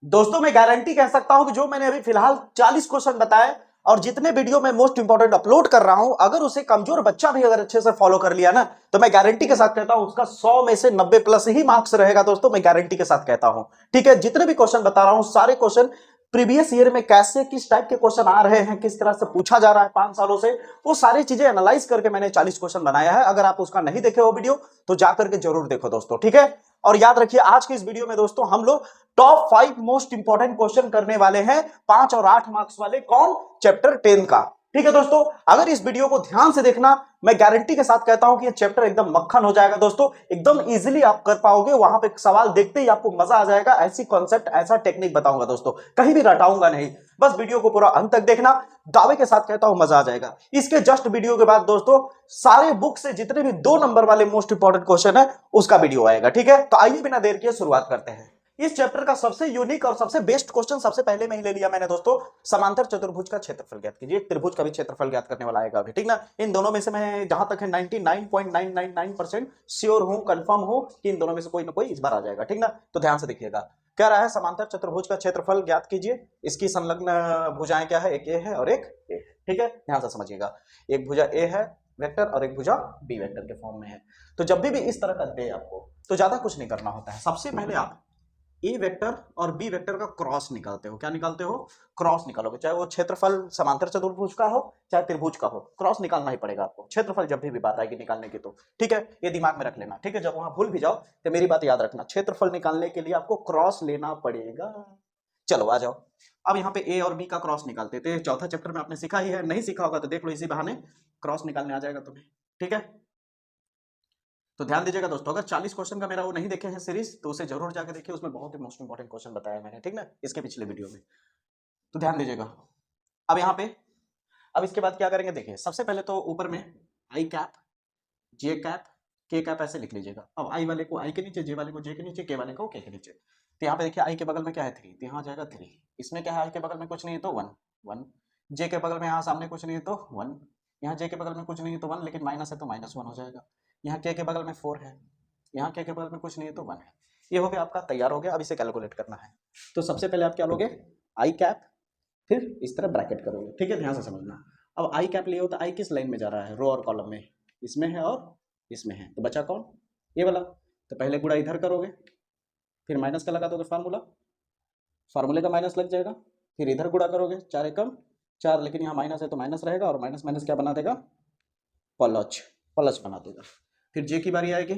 दोस्तों मैं गारंटी कह सकता हूं कि जो मैंने अभी फिलहाल 40 क्वेश्चन बताए और जितने वीडियो में मोस्ट इंपॉर्टेंट अपलोड कर रहा हूं, अगर उसे कमजोर बच्चा भी अगर अच्छे से फॉलो कर लिया ना, तो मैं गारंटी के साथ कहता हूं उसका 100 में से 90 प्लस ही मार्क्स रहेगा। दोस्तों मैं गारंटी के साथ कहता हूं, ठीक है। जितने भी क्वेश्चन बता रहा हूं सारे क्वेश्चन प्रीवियस ईयर में कैसे किस टाइप के क्वेश्चन आ रहे हैं, किस तरह से पूछा जा रहा है 5 सालों से, वो सारी चीजें एनालाइज करके मैंने 40 क्वेश्चन बनाया है। अगर आप उसका नहीं देखे हो वीडियो तो जाकर के जरूर देखो दोस्तों, ठीक है। और याद रखिए आज की इस वीडियो में दोस्तों हम लोग टॉप 5 मोस्ट इंपॉर्टेंट क्वेश्चन करने वाले हैं, 5 और 8 मार्क्स वाले। कौन? चैप्टर 10 का, ठीक है दोस्तों। अगर इस वीडियो को ध्यान से देखना, मैं गारंटी के साथ कहता हूं कि ये चैप्टर एकदम मक्खन हो जाएगा दोस्तों, एकदम इजीली आप कर पाओगे। वहां पे सवाल देखते ही आपको मजा आ जाएगा। ऐसी कॉन्सेप्ट, ऐसा टेक्निक बताऊंगा दोस्तों, कहीं भी रटाऊंगा नहीं। बस वीडियो को पूरा अंत तक देखना, दावे के साथ कहता हूं मजा आ जाएगा। इसके जस्ट वीडियो के बाद दोस्तों सारे बुक से जितने भी 2 नंबर वाले मोस्ट इंपॉर्टेंट क्वेश्चन है उसका वीडियो आएगा, ठीक है। तो आइए बिना देर किए शुरुआत करते हैं। इस चैप्टर का सबसे यूनिक और सबसे बेस्ट क्वेश्चन सबसे पहले में ही ले लिया मैंने दोस्तों। समांतर चतुर्भुज का क्षेत्रफल ज्ञात कीजिए। त्रिभुज का भी क्षेत्रफल ज्ञात करने वाला आएगा अभी, ठीक ना। इन दोनों में से मैं जहां तक है 99.999% श्योर हूं, कंफर्म हूं कि इन दोनों में से कोई ना कोई इस बार आ जाएगा, ठीक ना। तो ध्यान से देखिएगा, क्या रहा है, समांतर चतुर्भुज का क्षेत्रफल ज्ञात कीजिए। इसकी संलग्न भुजाएं क्या है, एक ए है और एक ए, ठीक है। ध्यान से समझिएगा, एक भुजा ए है वेक्टर और एक भुजा बी वेक्टर के फॉर्म में है। तो जब भी इस तरह का दे आपको, तो ज्यादा कुछ नहीं करना होता है। सबसे पहले आप ए वेक्टर और बी वेक्टर का क्रॉस निकालते हो। क्या निकालते हो? क्रॉस निकालोगे। चाहे वो क्षेत्रफल समांतर चतुर्भुज का हो चाहे त्रिभुज का हो, क्रॉस निकालना ही पड़ेगा आपको। क्षेत्रफल जब भी बात आएगी निकालने की तो, ठीक है, ये दिमाग में रख लेना, ठीक है। जब वहां भूल भी जाओ तो मेरी बात याद रखना, क्षेत्रफल निकालने के लिए आपको क्रॉस लेना पड़ेगा। चलो आ जाओ, अब यहाँ पे ए और बी का क्रॉस निकालते थे। चौथा चैप्टर में आपने सीखा ही है, नहीं सीखा होगा तो देख लो, इसी बहाने क्रॉस निकालने आ जाएगा तुम्हें, ठीक है। तो ध्यान दीजिएगा दोस्तों, अगर 40 क्वेश्चन का मेरा वो नहीं देखे हैं सीरीज तो उसे जरूर जाकर देखिए, उसमें बहुत ही मोस्ट इंपॉर्टेंट क्वेश्चन बताया मैंने, ठीक ना, इसके पिछले वीडियो में। तो ध्यान दीजिएगा। अब यहाँ पे, अब इसके बाद क्या करेंगे देखिए, सबसे पहले तो ऊपर में आई कैप, जे कैप, के कैप ऐसे लिख लीजिएगा। अब आई वाले को आई के नीचे, जे वाले को जे के नीचे, के वाले को के नीचे। तो यहाँ पे देखिए आई के बगल में क्या है 3, तो यहाँ जाएगा 3। इसमें क्या है, आई के बगल में कुछ नहीं है तो 1 1, जे के बगल में यहाँ सामने कुछ नहीं है तो 1, यहाँ जे के बगल में कुछ नहीं है तो 1, लेकिन माइनस है तो -1 हो जाएगा। यहाँ के बगल में 4 है, यहाँ के बगल में कुछ नहीं है तो 1 है। ये हो गया आपका, तैयार हो गया। अब इसे कैलकुलेट करना है। तो सबसे पहले आप क्या लोगे, आई कैप, फिर इस तरह ब्रैकेट करोगे, ठीक है। ध्यान से समझना। अब आई कैप लिए हो तो आई किस लाइन में जा रहा है, रो और कॉलम में, इसमें है और इसमें है, तो बचा कौन, ये वाला। तो पहले गुणा इधर करोगे, फिर माइनस का लगा दोगे फार्मूला, फार्मूले का माइनस लग जाएगा, फिर इधर गुणा करोगे, 4 एकम 4, लेकिन यहाँ माइनस है तो माइनस रहेगा, और माइनस माइनस क्या बना देगा, प्लस, प्लस बना देगा। फिर जे की बारी आएगी,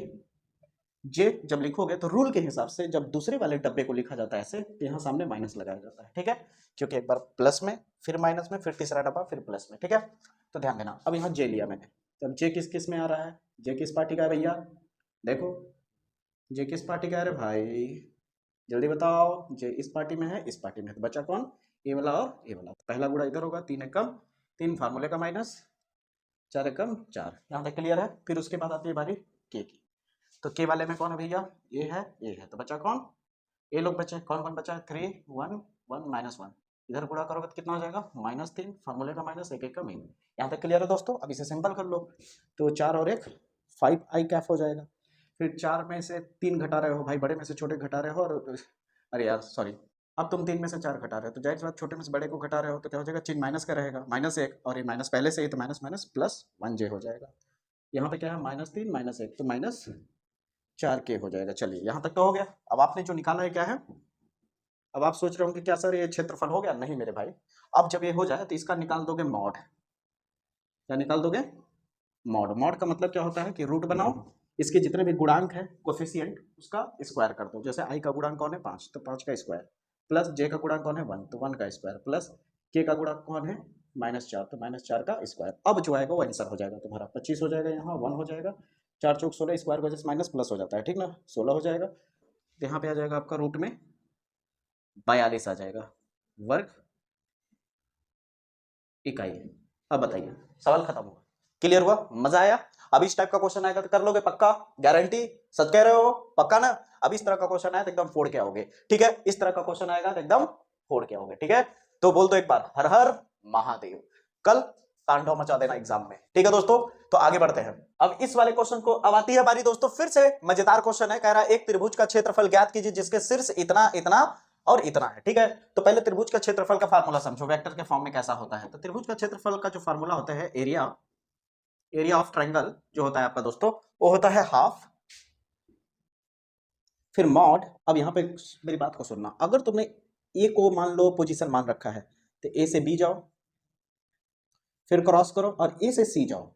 जे जब लिखोगे तो रूल के हिसाब से जब दूसरे वाले डब्बे को लिखा जाता है ऐसे, तो यहाँ सामने माइनस लगाया जाता है, ठीक है, क्योंकि एक बार प्लस में फिर माइनस में फिर तीसरा डब्बा फिर प्लस में, ठीक है। तो ध्यान देना। अब यहाँ जे लिया मैंने, तो अब जे किस किस में आ रहा है, जे किस पार्टी का है भैया, देखो जे किस पार्टी का है भाई, जल्दी बताओ। जे इस पार्टी में है, इस पार्टी में है, तो बचा कौन, ए वाला और ए वाला। तो पहला गुणा इधर होगा, 3 एकम 3, फार्मूले का माइनस, 4 एकम 4, यहाँ तक क्लियर है। फिर उसके बाद आती है बारी के की। तो के वाले में कौन है भैया, ए है, तो बचा कौन, ए लोग बचे, कौन कौन बचा है, 3 1 1 -1, इधर गुणा करोगे तो कितना हो जाएगा, -3, फार्मूले का माइनस, एक का मीन। यहाँ तक क्लियर है दोस्तों। अब इसे सिंपल कर लो, तो 4 और 1 5 आई कैफ हो जाएगा। फिर 4 में से 3 घटा रहे हो भाई, बड़े में से छोटे घटा रहे हो, और अरे यार सॉरी, अब तुम 3 में से 4 घटा रहे हो, तो जाहिर सी बात छोटे में से बड़े को घटा रहे हो, तो क्या हो जाएगा, चिन्ह माइनस का रहेगा, -1, और ये माइनस पहले से ही, तो माइनस माइनस प्लस 1 जे हो जाएगा। यहाँ पे क्या है, -3 -1, तो -4 के हो जाएगा। चलिए यहाँ तक तो हो गया। अब आपने जो निकाला है क्या है, अब आप सोच रहे होंगे क्या सर ये क्षेत्रफल हो गया, नहीं मेरे भाई। अब जब ये हो जाए तो इसका निकाल दोगे मॉड। क्या निकाल दोगे, मॉड। मॉड का मतलब क्या होता है कि रूट बनाओ, इसके जितने भी गुणांक है कोफिशिएंट उसका स्क्वायर कर दो। जैसे आई का गुणांक कौन है 5, तो 5 का स्क्वायर, प्लस जे का गुणांक कौन है 1, तो 1 का स्क्वायर, प्लस के का गुणांक कौन है -4, तो -4 का स्क्वायर। अब जो आएगा वो आंसर हो जाएगा तुम्हारा, 25 हो जाएगा, यहाँ 1 हो जाएगा, 4 चौक 16, स्क्वायर की वजह से माइनस प्लस हो जाता है, ठीक ना, 16 हो जाएगा। तो यहाँ पे आ जाएगा आपका रूट में 42 आ जाएगा, वर्ग इकाई। अब बताइए, सवाल खत्म हुआ, क्लियर हुआ, मजा आया। अब इस टाइप का क्वेश्चन आएगा तो कर लोगे पक्का, गारंटी, सच कह रहे हो पक्का ना। अब इस तरह का क्वेश्चन आया तो एकदम फोड़ के आओगे, ठीक है। इस तरह का क्वेश्चन आएगा तो एकदम फोड़ के आओगे, ठीक है। तो बोल दो एक बार, हर हर महादेव, कल तांडव मचा देना एग्जाम में, ठीक है दोस्तों। तो आगे बढ़ते हैं। अब इस वाले क्वेश्चन को, अब आती है बारी दोस्तों, फिर से मजेदार क्वेश्चन है। कह रहा है एक त्रिभुज का क्षेत्रफल ज्ञात कीजिए जिसके शीर्ष इतना इतना और इतना है, ठीक है। तो पहले त्रिभुज का क्षेत्रफल का फार्मूला समझो, वेक्टर के फॉर्म में कैसा होता है। तो त्रिभुज का क्षेत्रफल का जो फार्मूला होता है, एरिया ऑफ ट्रायंगल जो होता है आपका दोस्तों, वो होता है हाफ, फिर मॉड। अब यहाँ पे मेरी बात को सुनना, अगर तुमने ए को मान लो पोजीशन मान रखा है, तो ए से बी जाओ, फिर क्रॉस करो और ए से सी जाओ,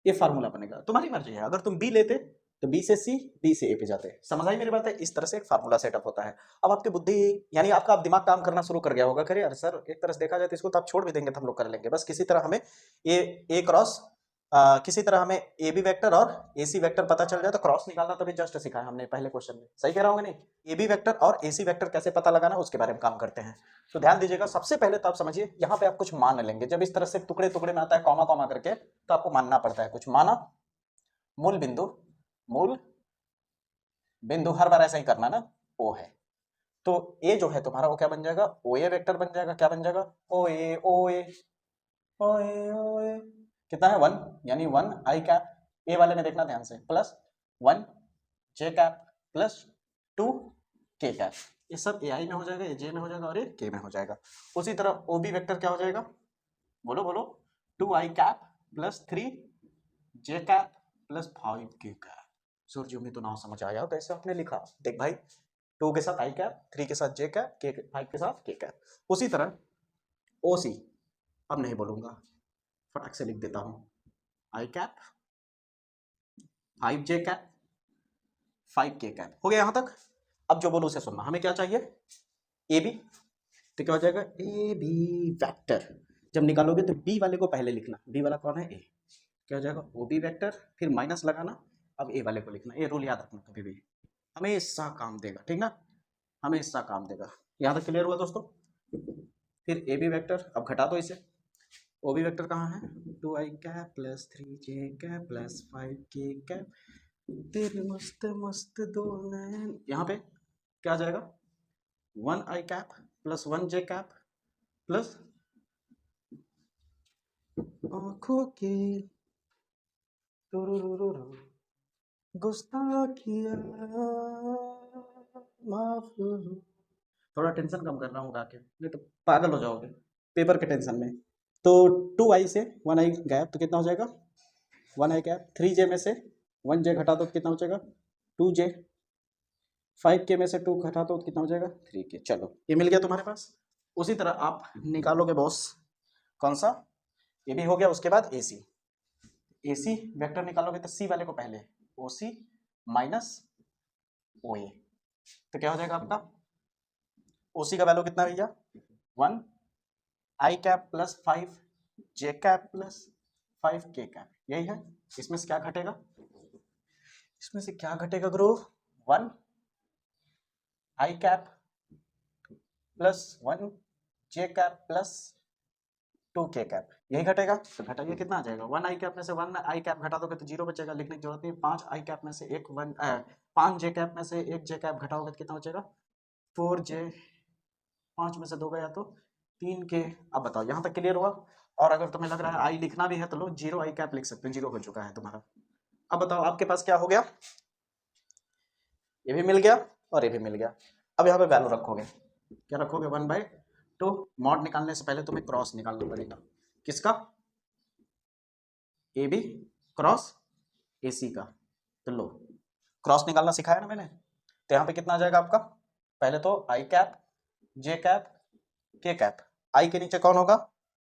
ये फार्मूला बनेगा। तुम्हारी मर्जी है, अगर तुम बी लेते तो बी से सी, बी से ए पे जाते। समझ आई मेरी बात है? इस तरह से एक फार्मूला सेटअप होता है। अब आपकी बुद्धि यानी आपका अब दिमाग काम करना शुरू कर गया होगा, अरे सर एक तरह से देखा जाए तो इसको तो आप छोड़ भी देंगे तो हम लोग कर लेंगे, बस किसी तरह हमें ये ए क्रॉस किसी तरह हमें ए बी वेक्टर और ए सी वेक्टर पता चल जाए तो क्रॉस निकालना तो भी जस्ट सिखाया हमने पहले क्वेश्चन में, सही कह रहा हूँ नहीं? ए बी वेक्टर और ए सी वेक्टर कैसे पता लगाना उसके बारे में काम करते हैं। तो ध्यान दीजिएगा, सबसे पहले तो आप समझिए, यहाँ पे आप कुछ मान लेंगे। जब इस तरह से टुकड़े टुकड़े में आता है कॉमा कॉमा करके, तो आपको मानना पड़ता है कुछ। माना मूल बिंदु हर बार ऐसा ही करना ना, ओ है। तो ए जो है तुम्हारा वो क्या बन जाएगा, ओ ए वेक्टर बन जाएगा। क्या बन जाएगा? ओ ए ओ ए ओ ए ओ ए। कितना है? 1, यानी 1 आई कैप, ए वाले में देखना ध्यान से, प्लस 1 जे कैप प्लस 2 के कैप। ये सब ए आई में हो जाएगा, ये जे में हो जाएगा और ये के में हो जाएगा। उसी तरह ओ बी वेक्टर क्या हो जाएगा, बोलो बोलो, 2 आई कैप प्लस 3 जे कैप प्लस 5 के कैप। सूर्य में तो ना समझ आया तो ऐसे आपने लिखा, देख भाई, 2 के साथ आई कैप, 3 के साथ जे कैप, के 5 के साथ के कैप। उसी तरह ओ सी, अब नहीं बोलूंगा, फटाक से लिख देता हूं, आई कैप 5 जे कैप 5 के कैप। हो गया यहां तक? अब जो बोलू उसे सुनना, हमें क्या चाहिए, ए बी। तो क्या हो जाएगा, ए बी वेक्टर। जब निकालोगे तो बी वाले को पहले लिखना, बी वाला कौन है, ए। क्या हो जाएगा, ओ बी वेक्टर, फिर माइनस लगाना, अब ए वाले को लिखना। ये रूल याद रखना, कभी भी हमेशा काम देगा, ठीक ना, हमेशा काम देगा। यहाँ तक क्लियर हुआ दोस्तों? फिर ए बी वेक्टर, अब घटा दो इसे। ओ बी वेक्टर कहाँ है, 2 आई कैप प्लस 3 जे कैप प्लस 5 के कैप, तेरे मस्त मस्त दो नैन। यहाँ पे क्या आ जाएगा, 1 आई कैप प्लस 1 जे कैप प्लस आंखों की गुस्ताखिया माफ। थोड़ा टेंशन कम कर रहा हूँ गा के, नहीं तो पागल हो जाओगे पेपर के टेंशन में। तो 2 आई से 1 आई गैप तो कितना हो जाएगा, 1 आई गैप। 3 जे में से 1 जे घटा दो तो कितना हो जाएगा, 2 जे। 5 के में से 2 घटा दो तो कितना हो जाएगा, 3 के। चलो ये मिल गया तुम्हारे पास। उसी तरह आप निकालोगे बॉस, कौन सा, ये भी हो गया। उसके बाद ए सी, ए सी वेक्टर निकालोगे तो सी वाले को पहले, ओ सी माइनस ओ ए। तो क्या हो जाएगा आपका, ओ सी का वैल्यू कितना भैया, 1 आई कैप प्लस 5 जे कैप प्लस 5 के कैप, यही है। इसमें से क्या घटेगा, इसमें से क्या घटेगा गुरु, 1 आई कैप प्लस 1 जे कैप प्लस 2 के कैप, यही घटेगा। तो घटाइए, कितना आ जाएगा, 1 आई कैप में से 1 आई कैप घटा दोगे तो 0 बचेगा, लिखने की जरूरत नहीं। 5 आई कैप में से 5 जे कैप में से 1 जे कैप घटाओगे तो कितना बचेगा, 4 जे। 5 में से 2 गया तो 3 के। अब बताओ यहाँ तक क्लियर हुआ? और अगर तुम्हें लग रहा है आई लिखना भी है तो लो 0 आई कैप लिख सकते हो, 0 हो चुका है तुम्हारा। अब बताओ आपके पास क्या हो गया, ये भी मिल गया और ये भी मिल गया। अब यहाँ पे वैल्यू रखोगे, क्या रखोगे, 1/2। मॉड निकालने से पहले तुम्हें क्रॉस निकालना पड़ेगा, किसका, ए बी क्रॉस ए सी का। तो लो क्रॉस निकालना सिखाया ना मैंने। तो यहाँ पे कितना आ जाएगा आपका, पहले तो आई कैप जे कैप के कैप। आई के नीचे कौन होगा,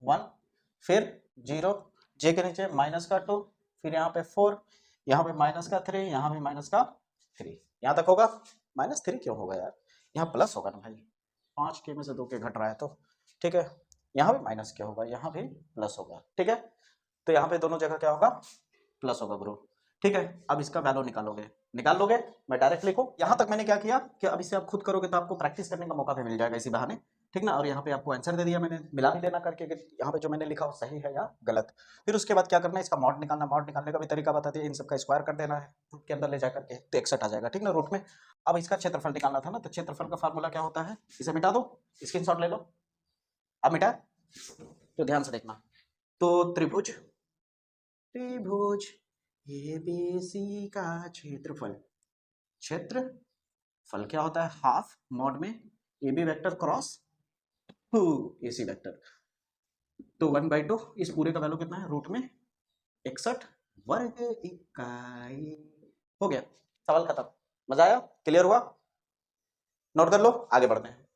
1, फिर 0, जे के नीचे माइनस का 2, फिर यहाँ पे 4, यहाँ पे माइनस का 3, यहाँ भी माइनस का 3। यहाँ तक होगा, -3 क्यों होगा यार, यहाँ प्लस होगा ना भाई, 5 के में से 2 के घट रहा है तो, ठीक है। यहाँ भी माइनस क्या होगा, यहाँ भी प्लस होगा, ठीक है। तो यहाँ पे दोनों जगह क्या होगा, प्लस होगा ब्रो, ठीक है। अब इसका वैल्यू निकाल लोगे, मैं डायरेक्ट लिखूं। यहाँ तक मैंने क्या किया कि अब इसे आप खुद करोगे तो आपको प्रैक्टिस करने का मौका भी मिल जाएगा इसी बहाने, ठीक ना। और यहाँ पे आपको आंसर दे दिया मैंने, मिला भी लेना करके कि यहाँ पे जो मैंने लिखा वो सही है या गलत। फिर उसके बाद क्या करना है, इसका मॉड निकालना। मॉड निकालने का भी तरीका बता दिया, इन सबका स्क्वायर कर देना है रूट के अंदर ले जाकर के, तो 61 आ जाएगा, ठीक ना, रूट में। अब इसका क्षेत्रफल निकालना था ना, तो क्षेत्रफल का फार्मूला क्या होता है, इसे मिटा दो, स्क्रीनशॉट ले लो। अब मिटा, तो ध्यान से देखना। तो त्रिभुज एबीसी का क्षेत्रफल क्या होता है, हाफ, मॉड में A B vector cross A C vector, तो 1/2 इस पूरे का वैल्यू कितना है, रूट में 61 वर्ग इकाई। हो गया, सवाल खत्म। मजा आया, क्लियर हुआ, नोट कर लो, आगे बढ़ते हैं।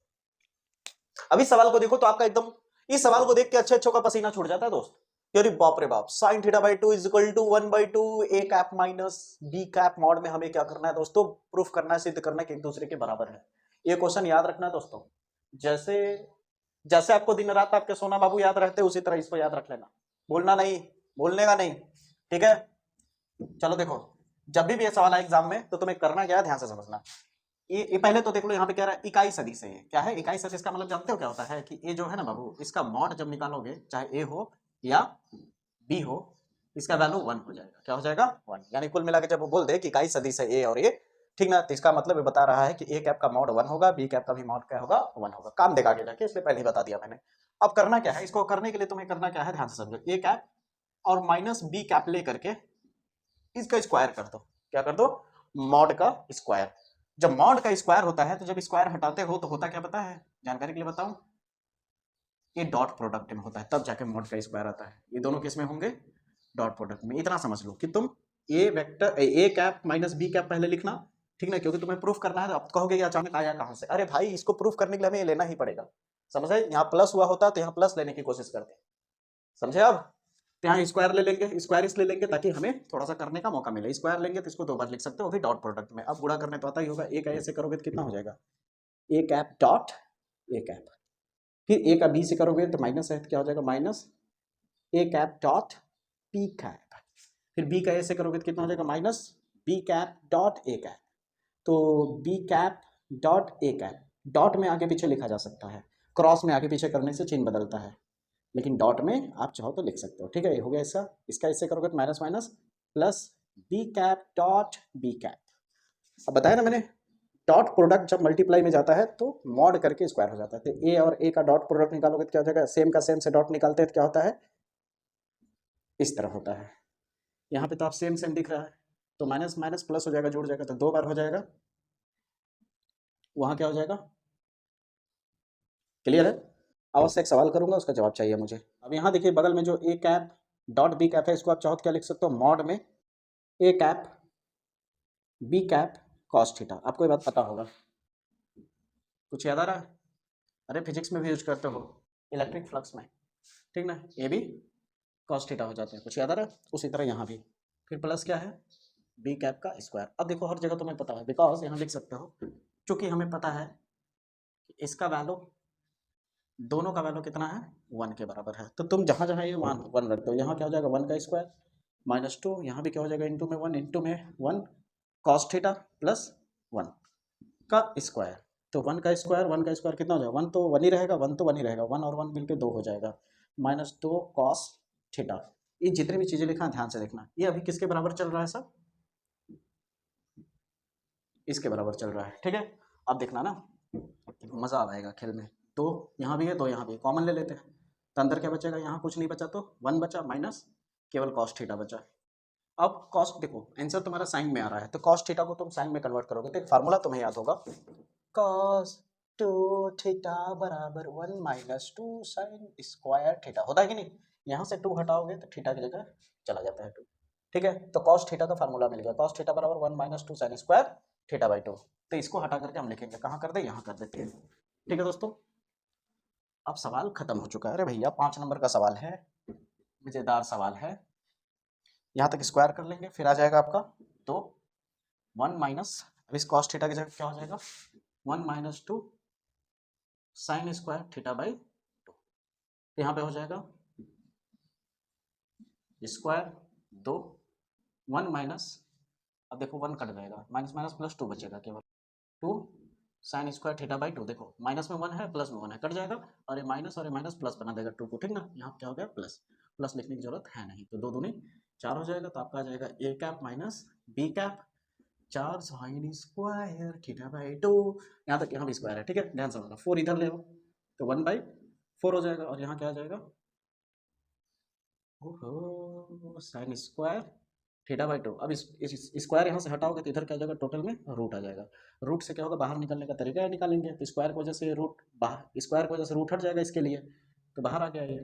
अभी सवाल को देखो तो आपका एकदम, इस सवाल को देख के अच्छे अच्छों का पसीना छूट जाता है दोस्त। अरे बाप रे बाप, sine theta by 2 is equal to 1/2 A cap minus B cap mod में हमें क्या करना है दोस्तों, प्रूफ करना है, सिद्ध करना है कि एक दूसरे के बराबर है। ये क्वेश्चन याद रखना है दोस्तों, जैसे जैसे आपको दिन रात आपके सोना बाबू याद रहते हैं उसी तरह इसको याद रख लेना, भूलना नहीं, भूलने का नहीं, ठीक है। चलो देखो, जब भी ये सवाल आए एग्जाम में तो तुम्हें करना क्या है, ध्यान से समझना। ये पहले तो देख लो, यहाँ पे क्या रहा है, इकाई सदिश है। क्या है इकाई सदिश का मतलब जानते हो क्या होता है, कि ये जो है ना बाबू, इसका मॉड जब निकालोगे, चाहे ए हो या बी हो, इसका वैल्यू 1 हो जाएगा। क्या हो जाएगा, 1। यानी कुल मिला के जब वो बोल दे कि इकाई सदिश है ए और ए, ठीक ना, तो इसका मतलब ये बता रहा है कि ए कैप का मॉड 1 होगा, बी कैप का भी मॉड क्या होगा, 1 होगा। काम देखा के जाके, इसलिए पहले ही बता दिया मैंने। अब करना क्या है, इसको करने के लिए तुम्हें करना क्या है, ध्यान से समझो। ए कैप और माइनस बी कैप ले करके इसका स्क्वायर कर दो। क्या कर दो, मॉड का स्क्वायर। जब मॉड का स्क्वायर होता है तो जब स्क्वायर हटाते हो तो होता क्या पता है, जानकारी के लिए बताऊं, ये डॉट प्रोडक्ट में होता है, तब जाके मॉड का स्क्वायर आता है। ये दोनों किस में होंगे, डॉट प्रोडक्ट में। इतना समझ लो कि तुम A vector A cap minus B cap पहले लिखना, ठीक ना, क्योंकि तुम्हें प्रूफ करना है। तो आप कहोगे कि अचानक आया कहां से, अरे भाई इसको प्रूफ करने के लिए हमें ये लेना ही पड़ेगा, समझे। यहाँ प्लस हुआ होता तो यहाँ प्लस लेने की कोशिश करते, समझे। अब यहाँ स्क्वायर ले लेंगे, स्क्वायर इसलिए लेंगे ताकि हमें थोड़ा सा करने का मौका मिले। स्क्वायर लेंगे तो इसको 2 बार लिख सकते हो, भी डॉट प्रोडक्ट में। अब गुणा करने तो आता ही होगा, ए का ऐसे करोगे तो कितना हो जाएगा, A cap dot A cap. फिर ए का बी से करोगे तो माइनस है, तो क्या हो जाएगा, minus A cap dot B cap. फिर बी का ऐसे करोगे तो कितना हो जाएगा, minus B cap dot A cap. तो B cap dot A cap, dot में आगे पीछे लिखा जा सकता है, क्रॉस में आगे पीछे करने से चिन्ह बदलता है, लेकिन डॉट में आप चाहो तो लिख सकते हो, ठीक है। ये हो गया इसका, इसका इससे करोगे तो minus minus plus B cap dot B cap. अब बताया ना मैंने, डॉट प्रोडक्ट जब मल्टीप्लाई में जाता है तो मॉड करके स्क्वायर हो जाता है। तो ए और ए का डॉट प्रोडक्ट निकालोगे तो क्या हो जाएगा, सेम का सेम से डॉट निकालते हैं तो क्या होता है, इस तरह होता है। यहाँ पे तो आप सेम सेम दिख रहा है, तो माइनस माइनस प्लस हो जाएगा, जुड़ जाएगा, तो 2 बार हो जाएगा। वहां क्या हो जाएगा, क्लियर है। अवश्य एक सवाल करूंगा, उसका जवाब चाहिए मुझे। अब यहाँ देखिए बगल में जो ए कैप डॉट बी कैप है, इसको आप चाहो तो क्या लिख सकते हो, मॉड में A cap B cap cos theta. आपको ये बात पता होगा, कुछ याद आ रहा है, अरे फिजिक्स में भी यूज करते हो, इलेक्ट्रिक फ्लक्स में, ठीक ना, ये भी कॉस थीटा हो जाते हैं, कुछ याद आ रहा है। उसी तरह यहाँ भी फिर प्लस क्या है, बी कैप का स्क्वायर। अब देखो हर जगह तुम्हें पता है, बिकॉज यहाँ लिख सकते हो, चूंकि हमें पता है कि इसका वैल्यू, दोनों का वैल्यू कितना है, 1 के बराबर है, तो तुम जहाँ जहाँ ये 1 रख दो, यहाँ क्या हो जाएगा 1 का स्क्वायर माइनस 2, यहाँ भी क्या हो जाएगा इंटू में 1, इंटू में 1 कॉस थीटा प्लस 1 का स्क्वायर। तो 1 का स्क्वायर, 1 का स्क्वायर कितना हो जाएगा, 1 तो 1 ही रहेगा, 1 तो 1 ही रहेगा, 1 और 1 मिलकर 2 हो जाएगा, माइनस 2 कॉस थीटा। ये जितनी भी चीज़ें लिखा है ध्यान से देखना, ये अभी किसके बराबर चल रहा है सब, इसके बराबर चल रहा है, ठीक है। अब देखना ना, मज़ा आएगा खेल में। तो यहाँ भी है, तो यहाँ भी कॉमन ले लेते हैं, तो अंदर क्या बचेगा, यहाँ कुछ नहीं बचा तो 1 बचा, माइनस केवल कॉस थीटा बचा। अब कॉस देखो, आंसर तुम्हारा साइन में आ रहा है, तो कॉस थीटा को तुम साइन में कन्वर्ट करोगे तो एक फार्मूला तुम्हें याद होगा, कॉस 2 थीटा बराबर 1 माइनस 2 साइन स्क्वायर थीटा, होता है कि नहीं। यहाँ से 2 हटाओगे तो थीटा की जगह चला जाता है 2, ठीक है। तो कॉस थीटा का फार्मूला मिल गया, कॉस थीटा बराबर 1 minus 2 sign square theta by 2। तो इसको हटा करके हम लिखेंगे, कहाँ कर दे, यहाँ कर देते हैं, ठीक है दोस्तों। अब सवाल खत्म हो चुका है, अरे भैया 5 नंबर का सवाल है, मजेदार सवाल है। यहाँ तक स्क्वायर कर लेंगे, फिर आ जाएगा आपका, तो 1 माइनस, अब इस कॉस थीटा की जगह क्या हो जाएगा, 1 minus 2 sign square theta by 2। यहाँ पे हो जाएगा स्क्वायर 2 1 माइनस, अब देखो 1 कट जाएगा, माइनस माइनस प्लस 2 बचेगा, केवल 2 साइन स्क्वायर थीटा बाई 2। देखो माइनस में 1 है, प्लस में 1 है, कट जाएगा, और ये माइनस प्लस बना देगा 2 को, ठीक ना। यहाँ क्या हो गया, प्लस प्लस लिखने की जरूरत है नहीं, तो 2 दूनी 4 हो जाएगा, तो आपका आ जाएगा A cap minus B cap 4 sine square theta by 2। यहाँ तक यहाँ भी स्क्वायर है, ठीक है, ध्यान समझना। 4 इधर ले आओ तो 1/4 हो जाएगा, और यहाँ क्या आ जाएगा, ओहो साइन स्क्वायर थीटा बाई 2। अब इस स्क्वायर यहाँ से हटाओगे तो इधर क्या हो जाएगा, टोटल में रूट आ जाएगा। रूट से क्या होगा, बाहर निकलने का तरीका है निकालेंगे, तो स्क्वायर की वजह से रूट बाहर, स्क्वायर की वजह से रूट हट जाएगा इसके लिए, तो बाहर आ गया ये,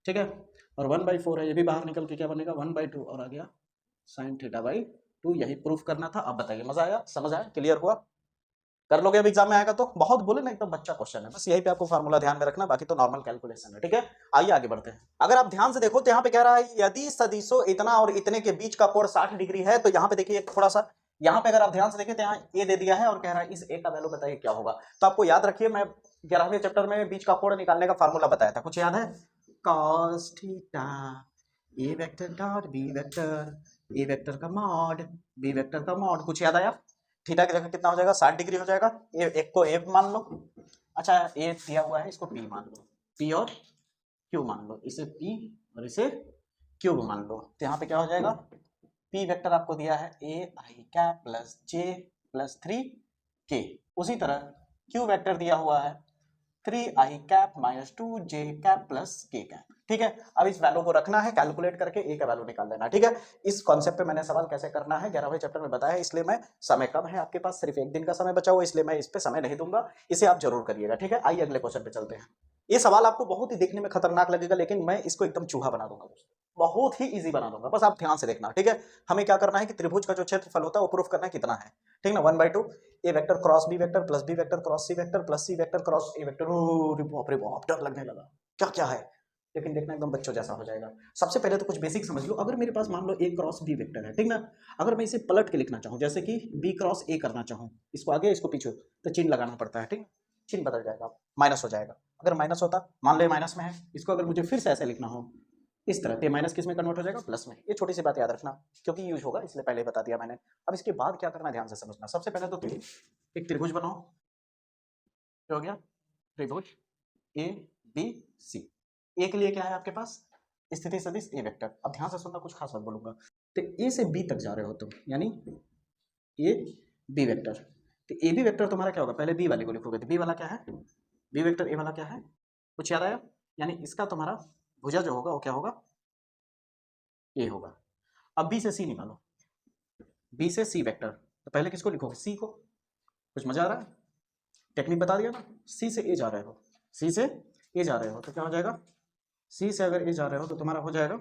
ठीक है। और 1/4 है, ये भी बाहर निकल के क्या बनेगा 1/2 और आ गया साइन थीटा बाई 2। यही प्रूफ करना था। अब बताइए मजा आया, समझ आया, क्लियर हुआ? कर लोगे अब एग्जाम में आएगा तो। बहुत बोले ना एकदम बच्चा क्वेश्चन है, बस यही पे आपको फार्मूला ध्यान में रखना, बाकी तो नॉर्मल कैलकुलेशन है, ठीक है। आइए आगे बढ़ते हैं। अगर आप ध्यान से देखो तो यहाँ पे कह रहा है यदि सदिशों इतना और इतने के बीच का कोण 60 डिग्री है, तो यहाँ पे देखिए थोड़ा सा, यहाँ पे अगर आप ध्यान से देखें तो यहाँ ए दे दिया है और कह रहा है इस ए का वैल्यू बताइए क्या होगा। तो आपको याद रखिए, मैं 11वें चैप्टर में बीच का कोण निकालने का फार्मूला बताया था, कुछ याद है? cos थीटा ए वेक्टर डॉट बी वेक्टर, ए वेक्टर का मॉड बी वेक्टर का मॉड, कुछ याद आया? थीटा की जगह कितना हो जाएगा, 60 डिग्री हो जाएगा। एक को ए मान लो, अच्छा ए दिया हुआ है, इसको पी मान लो, पी और क्यू मान लो, इसे पी और इसे क्यूब मान लो। तो यहाँ पे क्या हो जाएगा, पी वेक्टर आपको दिया है ए आई कैप प्लस जे प्लस 3 के, उसी तरह क्यू वेक्टर दिया हुआ है 3i cap minus 2j cap plus k cap, ठीक है। अब इस वैल्यू को रखना है, कैलकुलेट करके ए का वैल्यू निकाल लेना, ठीक है। इस कॉन्सेप्ट पे मैंने सवाल कैसे करना है 11वें चैप्टर में बताया, इसलिए मैं, समय कम है आपके पास, सिर्फ एक दिन का समय बचा हुआ, इसलिए मैं इस पे समय नहीं दूंगा, इसे आप जरूर करिएगा, ठीक है। आइए अगले क्वेश्चन पे चलते हैं। ये सवाल आपको बहुत ही देखने में खतरनाक लगेगा, लेकिन मैं इसको एकदम चूहा बना दूंगा, बहुत ही इजी बना दूंगा, बस आप ध्यान से देखना, ठीक है। हमें क्या करना है कि त्रिभुज का जो क्षेत्रफल होता है वो प्रूफ करना है कितना है, ठीक ना। 1/2 A vector cross B vector plus B vector cross C vector plus C vector cross A vector. बाप रे बाप, डर लगने लगा, क्या क्या है, लेकिन देखना एकदम बच्चों जैसा हो जाएगा। सबसे पहले तो कुछ बेसिक समझ लो। अगर मेरे पास मान लो ए क्रॉस बी वेक्टर है, ठीक ना, अगर मैं इसे पलट के लिखना चाहूँ, जैसे कि बी क्रॉस ए करना चाहूँ, इसको आगे इसको पीछे, तो चिन्ह लगाना पड़ता है, ठीक, चिन्ह बदल जाएगा, माइनस हो जाएगा। अगर माइनस होता, मान लो माइनस में है, इसको अगर मुझे फिर से ऐसे लिखना हो इस तरह, तो माइनस किस में कन्वर्ट हो जाएगा, प्लस में। ये छोटी सी बात याद रखना, क्योंकि यूज होगा, इसलिए पहले बता दिया मैंने। अब इसके बाद क्या करना है ध्यान से समझना। सबसे पहले तो एक त्रिभुज बनाओ, क्या हो गया, त्रिभुज ए बी सी। ए के लिए क्या है आपके पास, स्थिति सदिश ए वेक्टर। अब ध्यान से सुनना, कुछ खास बात बोलूंगा। तो ए से बी तक जा रहे हो तुम, यानी ए बी वेक्टर, तो ए बी वेक्टर तुम्हारा क्या होगा, पहले बी वाले को लिखोगे, तो बी वाला क्या है, बी वेक्टर, ए वाला क्या है, कुछ याद आया? यानी इसका तुम्हारा भुजा जो होगा वो क्या होगा, ए होगा। अब बी से सी निकालो, बी से सी वेक्टर, तो पहले किसको लिखोगे, सी को। कुछ मजा आ रहा है, टेक्निक बता दिया ना। सी से ए जा रहे हो, सी से ए जा रहे हो, तो क्या हो जाएगा, सी से अगर ए जा रहे हो तो तुम्हारा हो जाएगा,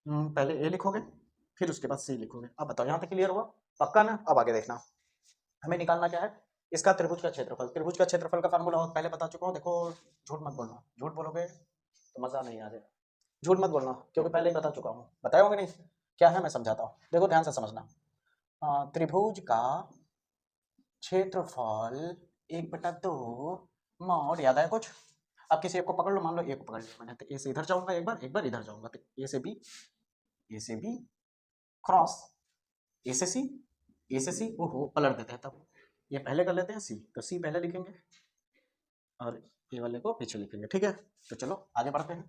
पहले ए लिखोगे फिर उसके बाद सी लिखोगे। अब बताओ यहाँ तक क्लियर हुआ, पक्का ना? अब आगे देखना, हमें निकालना क्या है, इसका त्रिभुज का क्षेत्रफल। त्रिभुज का क्षेत्रफल का फार्मूला पहले बता चुका हूँ, देखो झूठ मत बोलना, झूठ बोलोगे तो मजा नहीं आ जाएगा, झूठ मत बोलना, क्योंकि पहले ही बता चुका हूँ, बताए होंगे नहीं, क्या है मैं समझाता हूँ, देखो ध्यान से समझना। त्रिभुज का क्षेत्रफल 1/2 मॉड, याद है कुछ? अब किसी एक को पकड़ लो, मान लो ए को पकड़ लिया मैंने, तो ए से इधर जाऊंगा एक बार इधर जाऊंगा, तो ए से बी क्रॉस ए से सी, ओहो पलट देते हैं, तब ये पहले कर लेते हैं सी, तो सी पहले लिखेंगे और ए वाले को पीछे लिखेंगे, ठीक है। तो चलो आगे बढ़ते हैं।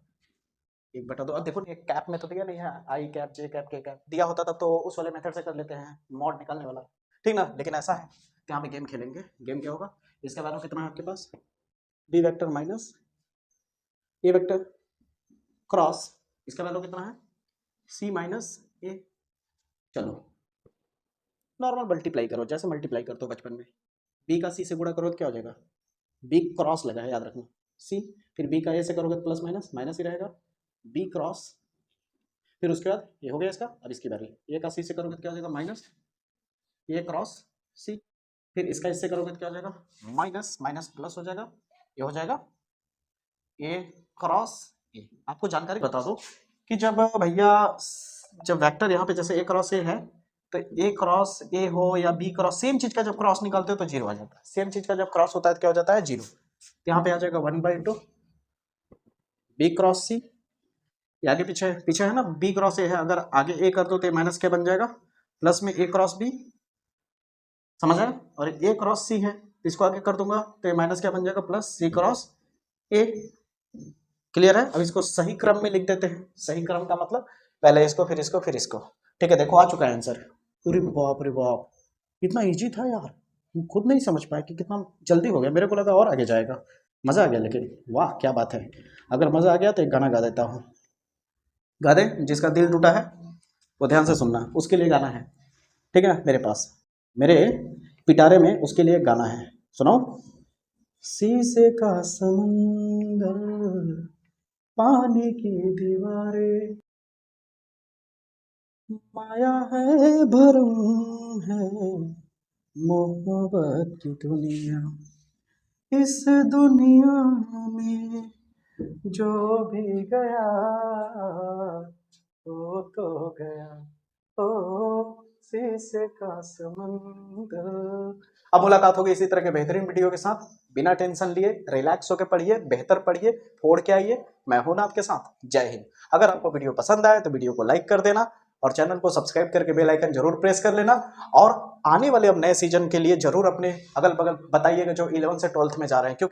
1/2, अब देखो एक कैप में तो दिया नहीं है, आई कैप जे कैप के कैप दिया होता तब तो उस वाले मेथड से कर लेते हैं, मॉड निकालने वाला, ठीक ना। लेकिन ऐसा है, तो यहाँ पे गेम खेलेंगे। गेम क्या होगा, इसका वैल्यू कितना है आपके पास, बी वेक्टर माइनस ए वेक्टर क्रॉस, इसका वैल्यू कितना है, सी माइनस ए। चलो नॉर्मल मल्टीप्लाई करो, जैसे मल्टीप्लाई करते हो बचपन में, बी का सी से गुणा करो तो क्या हो जाएगा, बी क्रॉस लगा है याद रखना, सी, फिर बी का ए से करोगे तो प्लस माइनस माइनस ही रहेगा, बी क्रॉस, फिर उसके बाद ये हो गया इसका। अब इसकी बारी, ए का सी से करोगे तो क्या हो जाएगा, माइनस ए क्रॉस सी, फिर इसका इससे करोगे तो क्या हो जाएगा, माइनस माइनस प्लस हो जाएगा, ये हो जाएगा ए क्रॉस ए। आपको जानकारी बता दो कि जब भैया, जब वेक्टर यहाँ पे जैसे ए क्रॉस ए है, तो ए क्रॉस ए हो या बी क्रॉस, सेम चीज का जब क्रॉस निकालते हो तो जीरो आ जाता है, सेम चीज का जब क्रॉस होता है तो क्या हो जाता है, जीरो। तो यहाँ पे आ जाएगा 1/2 बी क्रॉस सी, ये आगे पीछे पीछे है ना, बी क्रॉस ए है, अगर आगे ए कर दो तो माइनस क्या बन जाएगा, प्लस में ए क्रॉस बी, समझ आए? और ए क्रॉस सी है, इसको आगे कर दूंगा तो माइनस क्या बन जाएगा, plus C cross A. Clear है? अब इसको सही क्रम में लिख देते हैं, सही क्रम का मतलब पहले इसको फिर इसको फिर इसको, ठीक है। देखो आ चुका है आंसर, पूरी बाप रे बाप, इतना इजी था यार, खुद नहीं समझ पाया कि कितना जल्दी हो गया, मेरे को लगा और आगे जाएगा, मजा आ गया, लेकिन वाह क्या बात है। अगर मजा आ गया तो एक गाना गा देता हूँ, गा दे, जिसका दिल टूटा है वो ध्यान से सुनना, उसके लिए गाना है, ठीक है। मेरे पास, मेरे पिटारे में उसके लिए गाना है, सुनाओ। शीशे का समंदर, पानी की दीवारें, माया है भरम है, मोहब्बत की दुनिया, इस दुनिया में जो भी गया वो तो गया, ओ शीशे का समंदर। अब मुलाकात होगी इसी तरह के बेहतरीन वीडियो के साथ। बिना टेंशन लिए रिलैक्स होकर पढ़िए, बेहतर पढ़िए, फोड़ के आइए। मैं हूं ना आपके साथ। जय हिंद। अगर आपको वीडियो पसंद आए तो वीडियो को लाइक कर देना और चैनल को सब्सक्राइब करके बेल आइकन जरूर प्रेस कर लेना। और आने वाले अब नए सीजन के लिए जरूर अपने अगल बगल बताइएगा जो 11 से 12th में जा रहे हैं, क्योंकि